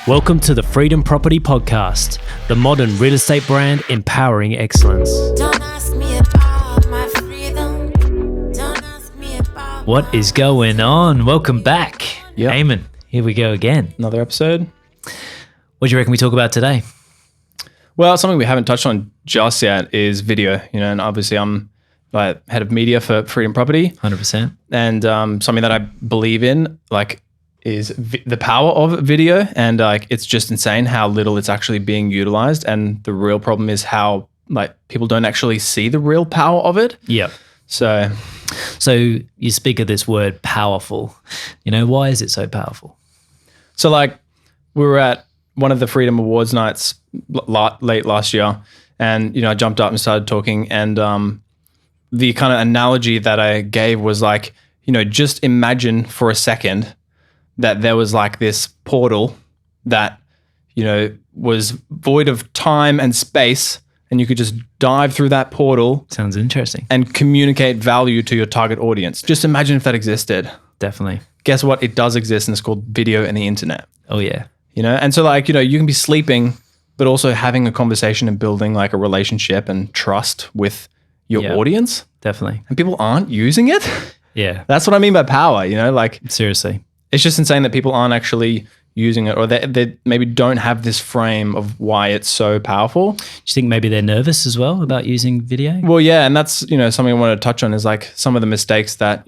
Welcome to the Freedom Property Podcast, the modern real estate brand empowering excellence. Don't ask me about my freedom. Don't ask me about What is going on? Welcome back. Yep. Aimon, here we go again. Another episode. What do you reckon we talk about today? Well, something we haven't touched on just yet is video, and obviously I'm head of media for Freedom Property. 100%. And something that I believe in, is the power of video. And it's just insane how little it's actually being utilized. And the real problem is how people don't actually see the real power of it. Yeah. So you speak of this word powerful. Why is it so powerful? So we were at one of the Freedom Awards nights late last year, and I jumped up and started talking, and the kind of analogy that I gave was just imagine for a second that there was this portal that was void of time and space, and you could just dive through that portal. Sounds interesting. And communicate value to your target audience. Just imagine if that existed. Definitely. Guess what? It does exist, and it's called video and the internet. Oh yeah. And so you can be sleeping, but also having a conversation and building a relationship and trust with your audience. Definitely. And people aren't using it. Yeah. That's what I mean by power, Seriously. It's just insane that people aren't actually using it, or they maybe don't have this frame of why it's so powerful. Do you think maybe they're nervous as well about using video? Well, yeah. And that's, something I want to touch on is some of the mistakes that,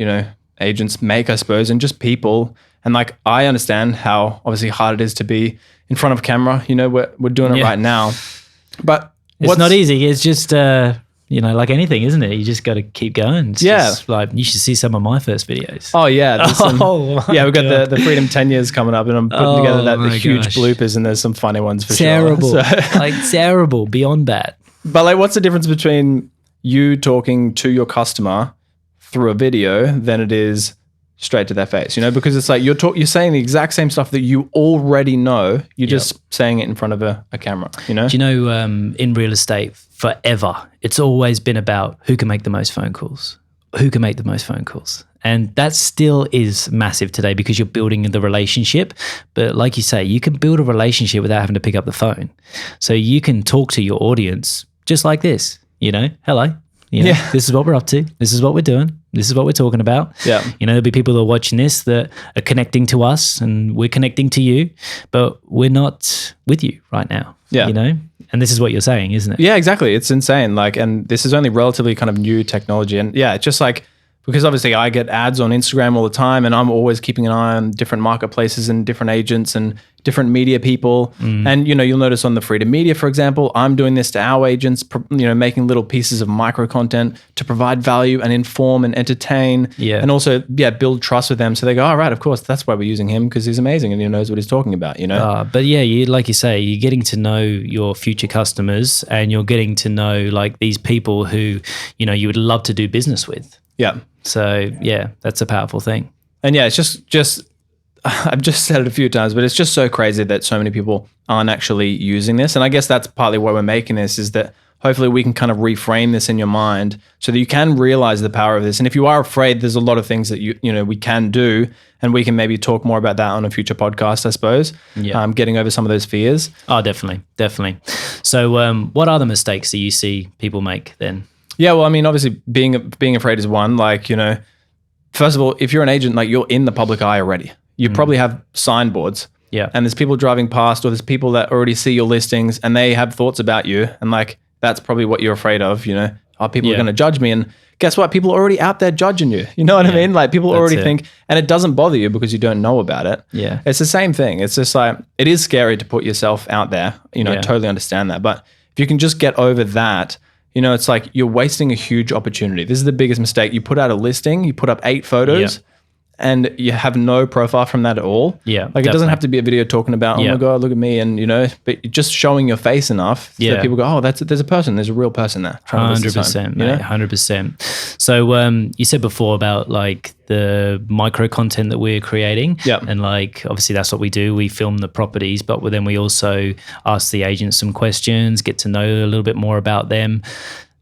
agents make, I suppose, and just people. And I understand how obviously hard it is to be in front of a camera. We're doing it right now, but it's not easy. It's just, like anything, isn't it? You just got to keep going. It's just you should see some of my first videos. Oh yeah. We've got the Freedom 10 years coming up, and I'm putting together the huge bloopers, and there's some funny ones for terrible. Sure. Terrible, beyond that. But what's the difference between you talking to your customer through a video than it is straight to their face, because it's you're saying the exact same stuff that you already know. You're just saying it in front of a camera, Do you know, in real estate forever, it's always been about who can make the most phone calls, And that still is massive today because you're building the relationship. But like you say, you can build a relationship without having to pick up the phone. So you can talk to your audience just like this, hello. This is what we're up to. This is what we're doing. This is what we're talking about. Yeah. There'll be people that are watching this that are connecting to us, and we're connecting to you, but we're not with you right now. Yeah. And this is what you're saying, isn't it? Yeah, exactly. It's insane. And this is only relatively kind of new technology. And yeah, it's just because obviously I get ads on Instagram all the time, and I'm always keeping an eye on different marketplaces and different agents and different media people. And, you'll notice on the Freedom Media, for example, I'm doing this to our agents, making little pieces of micro content to provide value and inform and entertain. Yeah. And also, build trust with them. So they go, all right, of course, that's why we're using him, because he's amazing and he knows what he's talking about, But yeah, like you say, you're getting to know your future customers, and you're getting to know these people who, you would love to do business with. Yeah. So yeah, that's a powerful thing. And yeah, it's just I've just said it a few times, but it's just so crazy that so many people aren't actually using this. And I guess that's partly why we're making this, is that hopefully we can kind of reframe this in your mind so that you can realize the power of this. And if you are afraid, there's a lot of things that we can do, and we can maybe talk more about that on a future podcast, I suppose. Yeah. Getting over some of those fears. Oh, definitely. So what are the mistakes that you see people make then? Yeah, well, I mean, obviously being afraid is one. First of all, if you're an agent, you're in the public eye already. You probably have signboards. Yeah. And there's people driving past, or there's people that already see your listings and they have thoughts about you. And that's probably what you're afraid of, people are going to judge me. And guess what? People are already out there judging you. You know what I mean? People already think, and it doesn't bother you because you don't know about it. Yeah. It's the same thing. It's just it is scary to put yourself out there. I totally understand that. But if you can just get over that, it's you're wasting a huge opportunity. This is the biggest mistake. You put out a listing, you put up 8 photos, and you have no profile from that at all. Yeah. It doesn't have to be a video talking about, oh my God, look at me. And, but just showing your face enough so that people go, oh, there's a person, there's a real person there. 100%, mate, 100%. So you said before about the micro content that we're creating. Yeah. And obviously that's what we do. We film the properties, but then we also ask the agents some questions, get to know a little bit more about them.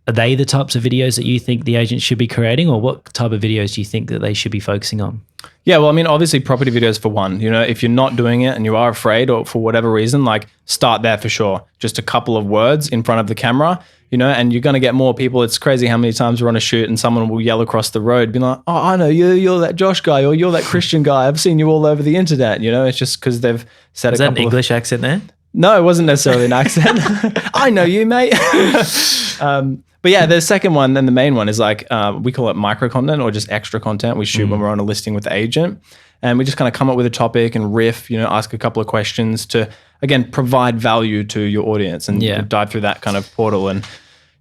are they the types of videos that you think the agent should be creating, or what type of videos do you think that they should be focusing on? Yeah, well, I mean, obviously property videos for one. You know, if you're not doing it and you are afraid or for whatever reason, like start there for sure. Just a couple of words in front of the camera, you know, and you're going to get more people. It's crazy how many times we're on a shoot and someone will yell across the road, being like, oh, I know you're that Josh guy, or you're that Christian guy. I've seen you all over the internet. You know, it's just because they've said Is a that couple an English accent there? No, it wasn't necessarily an accent. I know you, mate. But yeah, the second one and the main one is like, we call it micro content or just extra content we shoot when we're on a listing with the agent. And we just kind of come up with a topic and riff, you know, ask a couple of questions to, again, provide value to your audience and dive through that kind of portal. And,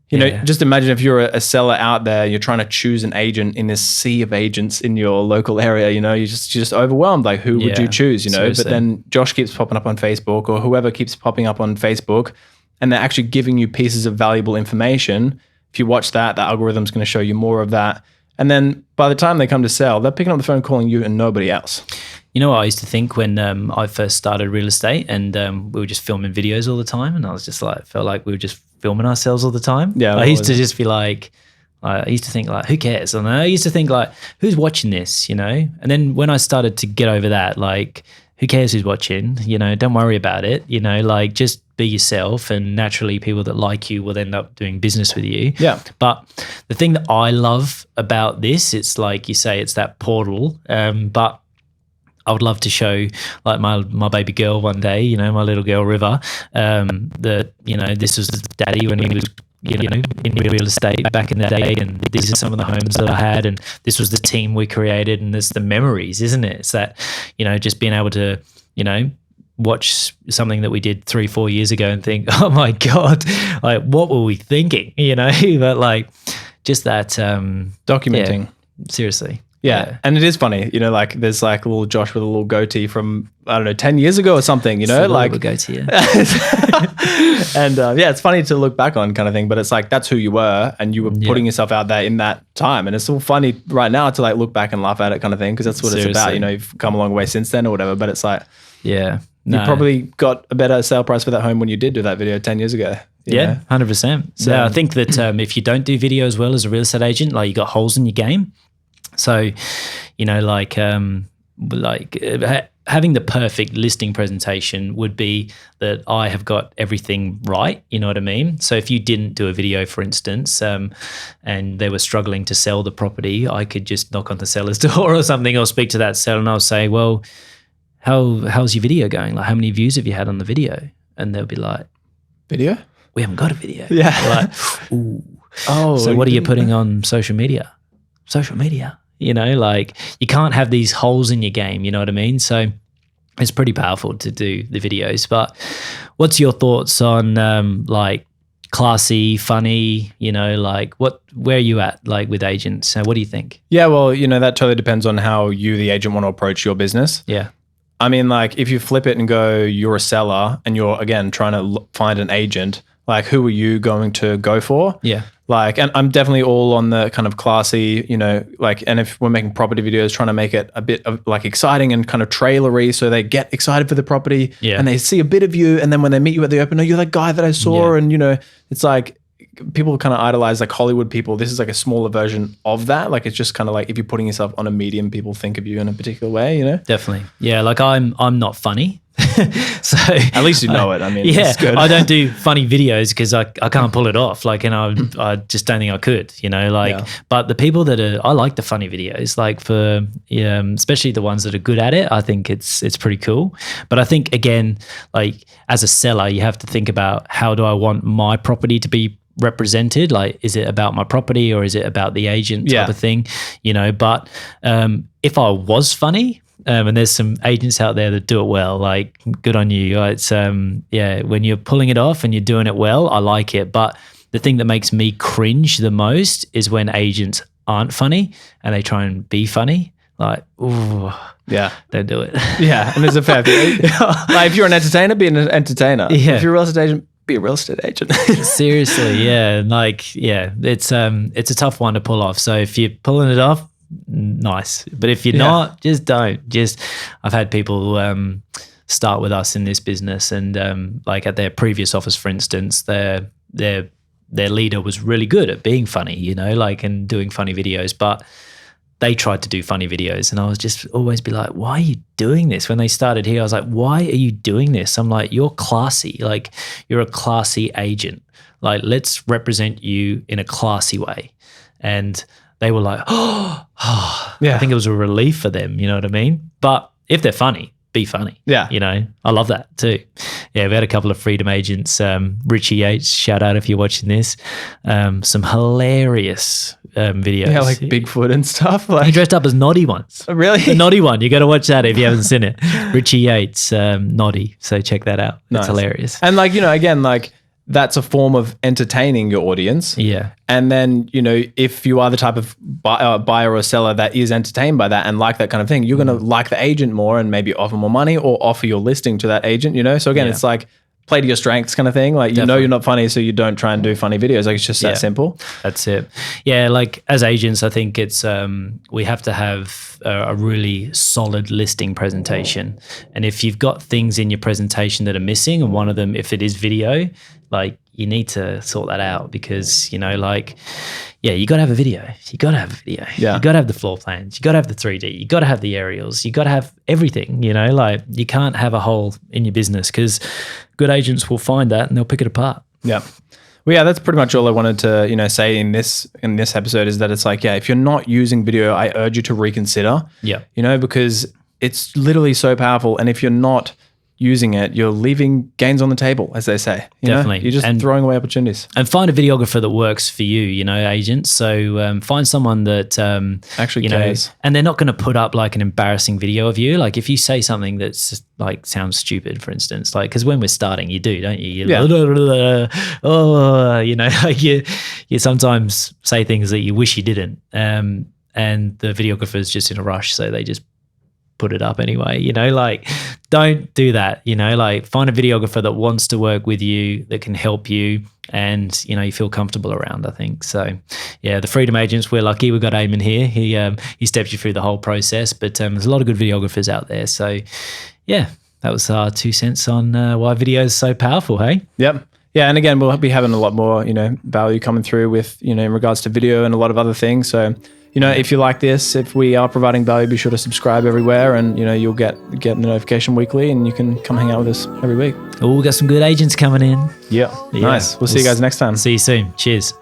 you know, just imagine if you're a seller out there, you're trying to choose an agent in this sea of agents in your local area, you know, you're just overwhelmed. Like, who would you choose, you know? Seriously. But then Josh keeps popping up on Facebook, or whoever keeps popping up on Facebook, and they're actually giving you pieces of valuable information. If you watch that, the algorithm's going to show you more of that. And then by the time they come to sell, they're picking up the phone, calling you and nobody else. You know what I used to think when I first started real estate, and we were just filming videos all the time, and I was just like, felt like we were just filming ourselves all the time. Yeah, I used to just be like, I used to think like, who cares? And I used to think like, who's watching this, you know? And then when I started to get over that, like, who cares who's watching? You know, don't worry about it. You know, like, just be yourself, and naturally people that like you will end up doing business with you. Yeah. But the thing that I love about this, it's like you say, it's that portal. But I would love to show like my baby girl one day, you know, my little girl River, that, you know, this was daddy when he was, you know, in real estate back in the day, and these are some of the homes that I had, and this was the team we created, and there's the memories, isn't it? It's that, you know, just being able to, you know, watch something that we did 3-4 years ago and think, oh my God, like, what were we thinking, you know? But like, just that Documenting. yeah, seriously. Yeah. And it is funny, you know, like there's like a little Josh with a little goatee from, I don't know, 10 years ago or something, you know, like goatee, yeah. And yeah, it's funny to look back on kind of thing, but it's like, that's who you were, and you were putting yourself out there in that time. And it's still funny right now to like look back and laugh at it kind of thing, because that's what it's about. You know, you've come a long way since then or whatever, but it's like, yeah, you probably got a better sale price for that home when you did do that video 10 years ago. Yeah, 100%. So I think that if you don't do video as well as a real estate agent, like, you got holes in your game. So, you know, like having the perfect listing presentation would be that I have got everything right. You know what I mean? So if you didn't do a video, for instance, and they were struggling to sell the property, I could just knock on the seller's door or something, or speak to that seller, and I'll say, well, how's your video going? Like, how many views have you had on the video? And they'll be like, Video? we haven't got a video. Yeah. Like, ooh. Oh, So what are you putting on social media? Social media. You know, like, you can't have these holes in your game, you know what I mean? So it's pretty powerful to do the videos. But what's your thoughts on like classy, funny, you know, like where are you at like with agents? What do you think? Yeah, well, you know, that totally depends on how you, the agent, want to approach your business. Yeah. I mean, like, if you flip it and go, you're a seller and you're, again, trying to find an agent, like, who are you going to go for? Yeah. Like, and I'm definitely all on the kind of classy, you know, like, and if we're making property videos, trying to make it a bit of like exciting and kind of trailery, so they get excited for the property and they see a bit of you. And then when they meet you at the open, oh, you're that guy that I saw. And, you know, it's like, people kind of idolize like Hollywood people. This is like a smaller version of that. Like, it's just kind of like, if you're putting yourself on a medium, people think of you in a particular way, you know? Definitely. Yeah. Like, I'm not funny. So at least you know it. I mean, yeah, it's good. I don't do funny videos because I can't pull it off. Like, and I just don't think I could, you know, like, but the people that I like the funny videos, like for, especially the ones that are good at it, I think it's pretty cool. But I think, again, like, as a seller, you have to think about, how do I want my property to be represented? Like, is it about my property or is it about the agent type of thing, you know? But if I was funny, and there's some agents out there that do it well, like, good on you. It's when you're pulling it off and you're doing it well, I like it. But the thing that makes me cringe the most is when agents aren't funny and they try and be funny. Like, ooh, don't do it. Yeah, and there's a fair bit. Like, if you're an entertainer, be an entertainer. Yeah. If you're a real estate agent, be a real estate agent. Seriously, yeah. Like, yeah, it's a tough one to pull off. So if you're pulling it off, nice. But if you're not, just don't. I've had people start with us in this business, and like at their previous office, for instance, their their leader was really good at being funny, you know, like, and doing funny videos, but they tried to do funny videos, and I was just always be like, why are you doing this? When they started here, I was like, why are you doing this? I'm like, you're classy. Like, you're a classy agent. Like, let's represent you in a classy way. And they were like, Yeah. I think it was a relief for them, you know what I mean? But if they're funny, be funny. Yeah. You know, I love that too. Yeah, we had a couple of freedom agents. Richie Yates, shout out if you're watching this. Some hilarious videos. Yeah, like Bigfoot and stuff. He Like, dressed up as Noddy once. really? The Noddy one. You got to watch that if you haven't seen it. Richie Yates, Noddy. So check that out. Nice. It's hilarious. And like, you know, again, like that's a form of entertaining your audience. Yeah. And then, you know, if you are the type of buyer or seller that is entertained by that and like that kind of thing, you're going to like the agent more and maybe offer more money or offer your listing to that agent, you know? So again, Yeah. it's like play to your strengths kind of thing. Like, you know, Definitely. you're not funny, so you don't try and do funny videos. Like, it's just that Yeah. simple. That's it. Yeah, like as agents, I think it's we have to have a really solid listing presentation. And if you've got things in your presentation that are missing, and one of them, if it is video, like you need to sort that out because, you know, like, yeah, you got to have a video. You got to have a video. Yeah. You got to have the floor plans. You got to have the 3D. You got to have the aerials. You got to have everything, you know, like you can't have a hole in your business because good agents will find that and they'll pick it apart. Yeah. Well, yeah, that's pretty much all I wanted to, you know, say in this episode is that it's like, yeah, if you're not using video, I urge you to reconsider. Yeah. You know, because it's literally so powerful. And if you're not using it, you're leaving gains on the table, as they say. You know? Definitely. You're just And- throwing away opportunities. And find a videographer that works for you, you know, agents. So find someone that Actually you know, cares. and they're not going to put up like an embarrassing video of you. Like if you say something that's like sounds stupid, for instance, like because when we're starting, you do, don't you? You Yeah. oh, you know, like you sometimes say things that you wish you didn't, and the videographer's just in a rush, so they just put it up anyway, you know, like don't do that, you know, like find a videographer that wants to work with you, that can help you and, you know, you feel comfortable around, I think. So yeah, the freedom agents, we're lucky. We've got Aimon here. He steps you through the whole process, but there's a lot of good videographers out there. So yeah, that was our 2 cents on why video is so powerful. Hey. Yep. Yeah. And again, we'll be having a lot more, you know, value coming through with, you know, in regards to video and a lot of other things. So, you know, if you like this, if we are providing value, be sure to subscribe everywhere and, you know, you'll get a notification weekly and you can come hang out with us every week. Oh, we got some good agents coming in. Yeah. Nice. We'll see you guys next time. See you soon. Cheers.